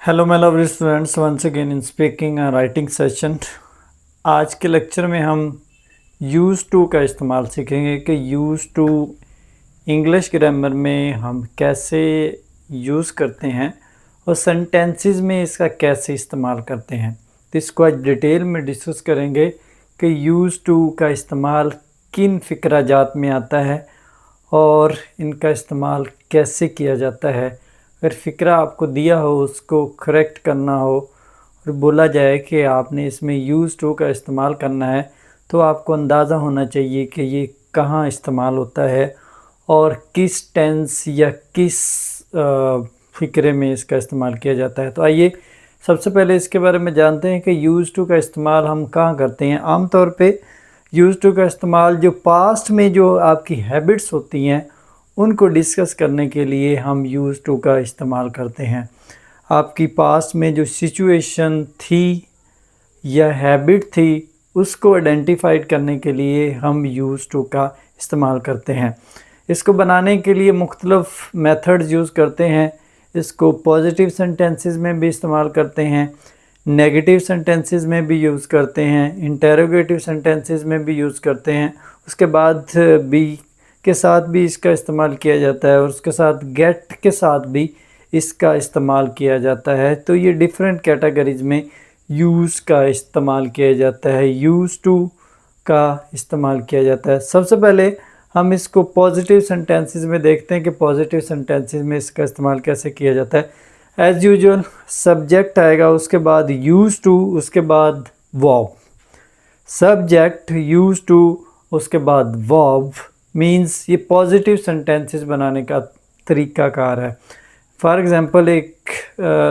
Hello my lovely students, once again in speaking and writing session. आज के lecture में हम यूज़ टू का इस्तेमाल सीखेंगे कि यूज़ टू इंग्लिश ग्रामर में हम कैसे यूज़ करते हैं और सेंटेंसेस में इसका कैसे इस्तेमाल करते हैं। तो इसको आज डिटेल में डिस्कस करेंगे कि यूज़ टू का इस्तेमाल किन फ़िक्राजात में आता है और इनका इस्तेमाल कैसे किया जाता है। अगर फ़िक्रा आपको दिया हो उसको करेक्ट करना हो और बोला जाए कि आपने इसमें यूज़ टू का इस्तेमाल करना है तो आपको अंदाज़ा होना चाहिए कि ये कहाँ इस्तेमाल होता है और किस टेंस या किस फ़िक्रे में इसका इस्तेमाल किया जाता है। तो आइए सबसे पहले इसके बारे में जानते हैं कि यूज़ टू का इस्तेमाल हम कहाँ करते हैं। आम तौर पे यूज़ टू का इस्तेमाल जो पास्ट में जो आपकी हैबिट्स होती हैं उनको डिस्कस करने के लिए हम यूज़ टू का इस्तेमाल करते हैं। आपकी पास्ट में जो सिचुएशन थी या हैबिट थी उसको आइडेंटिफाइड करने के लिए हम यूज़ टू का इस्तेमाल करते हैं। इसको बनाने के लिए मुख्तलिफ मेथड्स यूज़ करते हैं। इसको पॉजिटिव सेंटेंसेस में भी इस्तेमाल करते हैं, नेगेटिव सेंटेंसेस में भी यूज़ करते हैं, इंटरोगेटिव सेंटेंसेस में भी यूज़ करते हैं। उसके बाद बी के साथ भी इसका इस्तेमाल किया जाता है और उसके साथ गेट के साथ भी इसका इस्तेमाल किया जाता है। तो ये डिफरेंट कैटेगरीज़ में यूज़ का इस्तेमाल किया जाता है, यूज़ टू का इस्तेमाल किया जाता है। सबसे पहले हम इसको पॉजिटिव सेंटेंसेस में देखते हैं कि पॉजिटिव सेंटेंसेस में इसका इस्तेमाल कैसे किया जाता है। एज़ यूजुअल सब्जेक्ट आएगा, उसके बाद यूज़ टू, उसके बाद वर्ब। सब्जेक्ट, यूज़ टू, उसके बाद वर्ब मीन्स ये पॉजिटिव सेंटेंसेस बनाने का तरीक़ाकार है। फॉर एग्ज़ाम्पल एक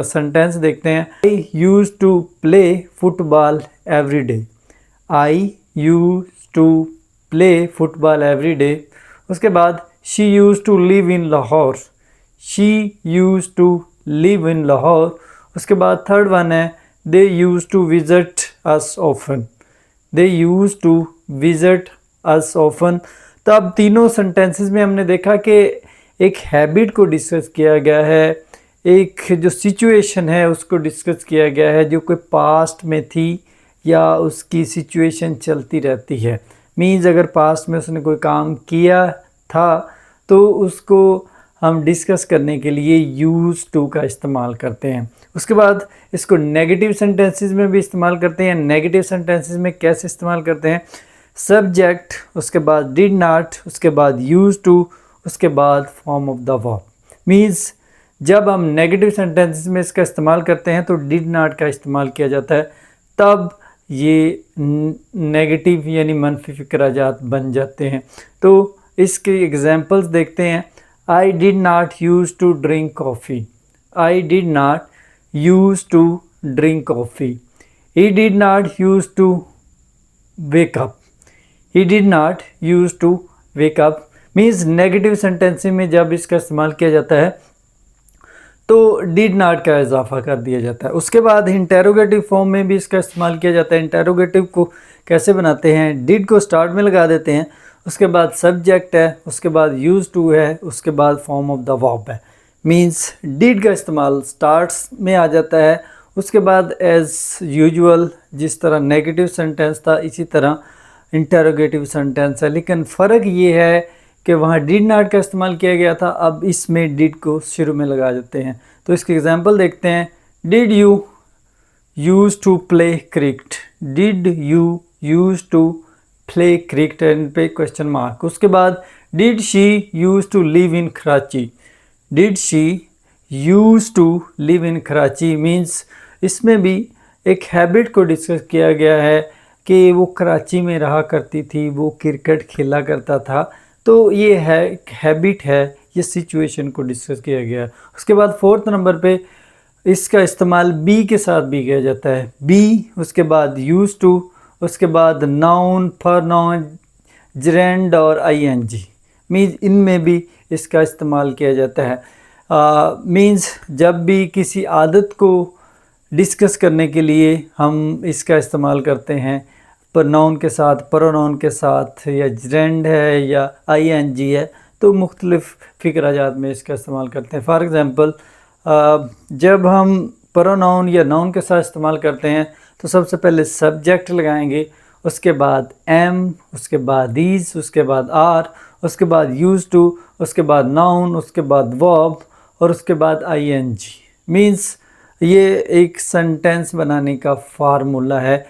सेंटेंस देखते हैं। I use to play football every day. I use to play football every day. उसके बाद she use to live in Lahore. She use to live in Lahore. उसके बाद थर्ड वन है they use to visit us often. They use to visit us often. तो अब तीनों sentences में हमने देखा कि एक हैबिट को डिस्कस किया गया है, एक जो सिचुएशन है उसको डिस्कस किया गया है जो कोई पास्ट में थी या उसकी सिचुएशन चलती रहती है। मीन्स अगर पास्ट में उसने कोई काम किया था तो उसको हम डिस्कस करने के लिए यूज़ टू का इस्तेमाल करते हैं। उसके बाद इसको नेगेटिव सेंटेंसेस में भी इस्तेमाल करते हैं। नेगेटिव सेंटेंसेस में कैसे इस्तेमाल करते हैं? सब्जेक्ट, उसके बाद डिड नॉट, उसके बाद यूज़ टू, उसके बाद form of the verb. Means जब हम नेगेटिव सेंटेंसेस में इसका इस्तेमाल करते हैं तो डिड नॉट का इस्तेमाल किया जाता है, तब ये नेगेटिव यानी मनफी फ़िक्राजात बन जाते हैं। तो इसके एग्जांपल्स देखते हैं। I did not use to drink coffee. I did not use to drink coffee. He did not use to wake up. He did not used to wake up means negative sentencing में जब इसका इस्तेमाल किया जाता है तो did not का इजाफा कर दिया जाता है। उसके बाद इंटेरोगेटिव फॉर्म में भी इसका इस्तेमाल किया जाता है। इंटेरोगेटिव को कैसे बनाते हैं? did को स्टार्ट में लगा देते हैं, उसके बाद सब्जेक्ट है, उसके बाद यूज टू है, उसके बाद फॉर्म ऑफ द वर्ब है। मीन्स did का इस्तेमाल स्टार्ट्स में आ जाता है। उसके बाद एज़ यूजुअल जिस तरह नेगेटिव सेंटेंस था इसी तरह इंटरोगेटिव सेंटेंस है, लेकिन फ़र्क ये है कि वहाँ डिड नॉट का इस्तेमाल किया गया था, अब इसमें डिड को शुरू में लगा देते हैं। तो इसके एग्जांपल देखते हैं। Did you use to play cricket. Did you use to play cricket end पे क्वेश्चन मार्क। उसके बाद did she use to live in Karachi. Did she use to live in Karachi means इसमें भी एक हैबिट को डिस्कस किया गया है कि वो कराची में रहा करती थी, वो क्रिकेट खेला करता था। तो ये है हैबिट है, ये सिचुएशन को डिस्कस किया गया। उसके बाद फोर्थ नंबर पे इसका इस्तेमाल बी के साथ भी किया जाता है। बी, उसके बाद यूज़ टू, उसके बाद नाउन, प्रोनाउन, जेरेंड और आईएनजी मीन्स इनमें भी इसका इस्तेमाल किया जाता है। मीन्स जब भी किसी आदत को डिस्कस करने के लिए हम इसका इस्तेमाल करते हैं, नाउन के साथ, प्रोनाउन के साथ, या जेरेंड है या आईएनजी है, तो मुख्तलिफ़ फ़िक्राजात में इसका इस्तेमाल करते हैं। फॉर एग्ज़ाम्पल जब हम प्रोनाउन या नाउन के साथ इस्तेमाल करते हैं तो सबसे पहले सब्जेक्ट लगाएंगे, उसके बाद एम, उसके बाद इज, उसके बाद आर, उसके बाद यूज टू, उसके बाद नाउन, उसके बाद वर्ब और उसके बाद आईएनजी। मीन्स ये एक सेंटेंस बनाने का फार्मूला है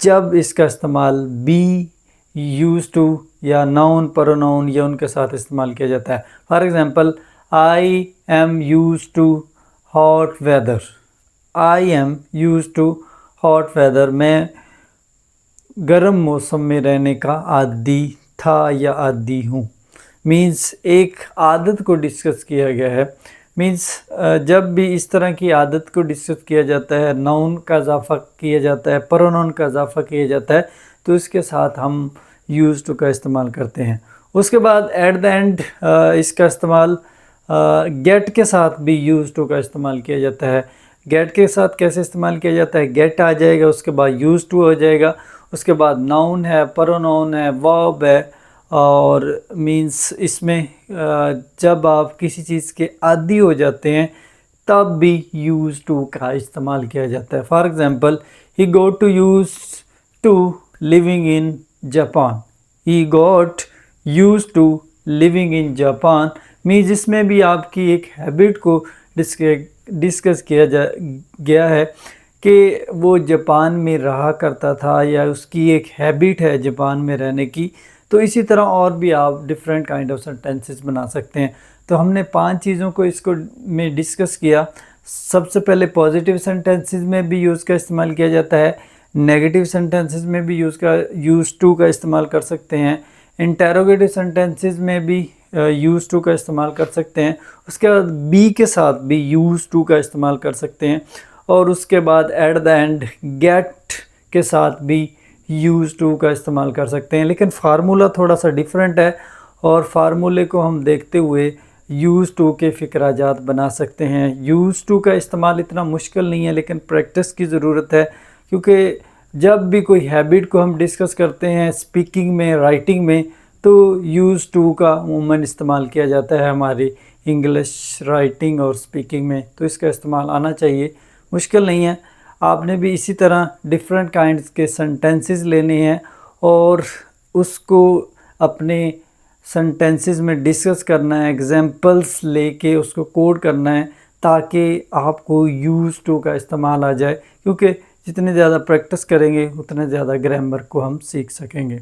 जब इसका इस्तेमाल बी, यूज टू या नाउन, प्रोनाउन या उनके साथ इस्तेमाल किया जाता है। For example, I am use to hot weather. I am use to hot weather, मैं गर्म मौसम में रहने का आदी था या आदी हूँ। मीन्स एक आदत को डिस्कस किया गया है। मीन्स जब भी इस तरह की आदत को डिस्कस किया जाता है, नाउन का इजाफा किया जाता है, प्रोनाउन का इजाफा किया जाता है, तो इसके साथ हम यूज टू का इस्तेमाल करते हैं। उसके बाद एट द एंड इसका इस्तेमाल गेट के साथ भी यूज टू का इस्तेमाल किया जाता है। गेट के साथ कैसे इस्तेमाल किया जाता है? गेट आ जाएगा, उसके बाद यूज टू हो जाएगा, उसके बाद नाउन है, प्रोनाउन है, वर्ब है, और मीन्स इसमें जब आप किसी चीज़ के आदी हो जाते हैं तब भी यूज टू का इस्तेमाल किया जाता है। For example, he got to use to living in Japan. He got use to living in Japan means इसमें भी आपकी एक हैबिट को डिस्कस किया गया है कि वो जापान में रहा करता था या उसकी एक हैबिट है जापान में रहने की। तो इसी तरह और भी आप डिफरेंट काइंड ऑफ सेंटेंसेस बना सकते हैं। तो हमने 5 चीज़ों को इसको में डिस्कस किया। सबसे पहले पॉजिटिव सेंटेंसेस में भी यूज़ का इस्तेमाल किया जाता है, नेगेटिव सेंटेंसेस में भी यूज़ टू का इस्तेमाल कर सकते हैं, इंटेरोगेटिव सेंटेंसेस में भी यूज़ टू का इस्तेमाल कर सकते हैं, उसके बाद बी के साथ भी यूज़ टू का इस्तेमाल कर सकते हैं, और उसके बाद एट द एंड गेट के साथ भी यूज़ टू का इस्तेमाल कर सकते हैं। लेकिन फार्मूला थोड़ा सा डिफरेंट है और फार्मूले को हम देखते हुए यूज़ टू के फ़िक्राजात बना सकते हैं। यूज़ टू का इस्तेमाल इतना मुश्किल नहीं है, लेकिन प्रैक्टिस की ज़रूरत है, क्योंकि जब भी कोई हैबिट को हम डिस्कस करते हैं स्पीकिंग में, राइटिंग में, तो यूज़ टू का अमूमन इस्तेमाल किया जाता है हमारी इंग्लिश राइटिंग और स्पीकिंग में। तो इसका इस्तेमाल आना चाहिए, मुश्किल नहीं है। आपने भी इसी तरह डिफरेंट काइंड्स के सेंटेंसेस लेने हैं और उसको अपने सेंटेंसेस में डिस्कस करना है, एग्जांपल्स लेके उसको कोड करना है, ताकि आपको यूज़ टू का इस्तेमाल आ जाए, क्योंकि जितने ज़्यादा प्रैक्टिस करेंगे उतने ज़्यादा ग्रामर को हम सीख सकेंगे।